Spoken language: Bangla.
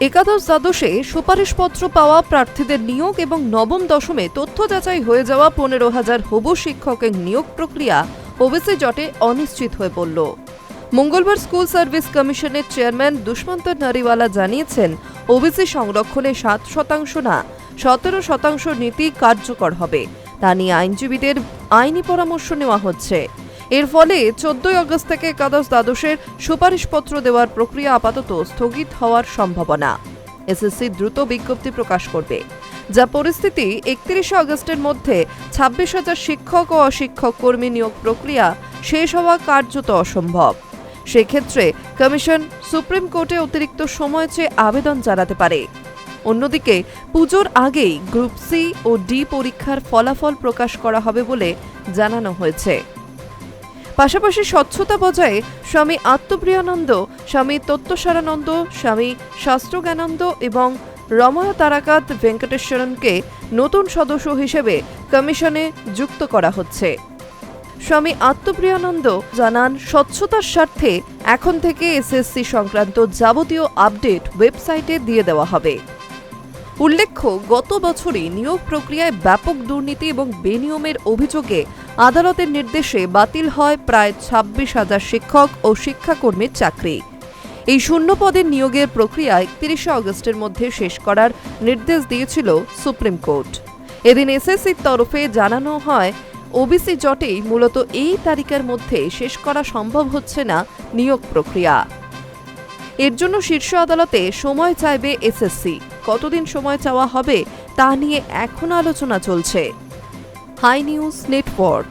একাদশ দ্বাদশে সুপারিশপত্র পাওয়া প্রার্থীদের নিয়োগ এবং নবম দশমে তথ্য যাচাই হয়ে যাওয়া 15,000 হবু শিক্ষকের নিয়োগ প্রক্রিয়া ওবিসি জটে অনিশ্চিত হয়ে পড়ল। মঙ্গলবার স্কুল সার্ভিস কমিশনের চেয়ারম্যান দুষ্মন্ত নারিওয়ালা জানিয়েছেন, ওবিসি সংরক্ষণে 7% না 17% নীতি কার্যকর হবে, তা নিয়ে আইনজীবীদের আইনি পরামর্শ নেওয়া হচ্ছে। এর ফলে 14 আগস্ট থেকে একাদশ দ্বাদশের সুপারিশপত্র দেওয়ার প্রক্রিয়া আপাতত স্থগিত হওয়ার সম্ভাবনা। এসএসসি দ্রুত বিজ্ঞপ্তি প্রকাশ করবে, যা পরিস্থিতি 31 আগস্টের মধ্যে 26,000 শিক্ষক ও অশিক্ষক কর্মী নিয়োগ প্রক্রিয়া শেষ হওয়া কার্যত অসম্ভব। সেক্ষেত্রে কমিশন সুপ্রিম কোর্টে অতিরিক্ত সময় চেয়ে আবেদন জানাতে পারে। অন্যদিকে পুজোর আগেই গ্রুপ সি ও ডি পরীক্ষার ফলাফল প্রকাশ করা হবে বলে জানানো হয়েছে। পাশাপাশি স্বচ্ছতা বজায়ে স্বামী আত্মপ্রিয়ানন্দ, স্বামী তত্ত্বসারানন্দ, স্বামী শাস্ত্রজ্ঞানন্দ এবং রময় তারাকাত ভেঙ্কটেশ্বরনকে নতুন সদস্য হিসেবে কমিশনে যুক্ত করা হচ্ছে। স্বামী আত্মপ্রিয়ানন্দ জানান, স্বচ্ছতার স্বার্থে এখন থেকে এসএসসি সংক্রান্ত যাবতীয় আপডেট ওয়েবসাইটে দিয়ে দেওয়া হবে। উল্লেখ্য, গত বছরই নিয়োগ প্রক্রিয়ায় ব্যাপক দুর্নীতি এবং বেনিয়মের অভিযোগে আদালতের নির্দেশে বাতিল হয় প্রায় 26,000 শিক্ষক ও শিক্ষাকর্মীর চাকরি। এই শূন্য পদের নিয়োগের প্রক্রিয়া 31 আগস্টের মধ্যে শেষ করার নির্দেশ দিয়েছিল সুপ্রিম কোর্ট। এদিন এসএসসির তরফে জানানো হয়, ওবিসি জটেই মূলত এই তারিখের মধ্যে শেষ করা সম্ভব হচ্ছে না নিয়োগ প্রক্রিয়া। এর জন্য শীর্ষ আদালতে সময় চাইবে এসএসসি। কতদিন সময় চাওয়া হবে তা নিয়ে এখনো আলোচনা চলছে। Hi news network.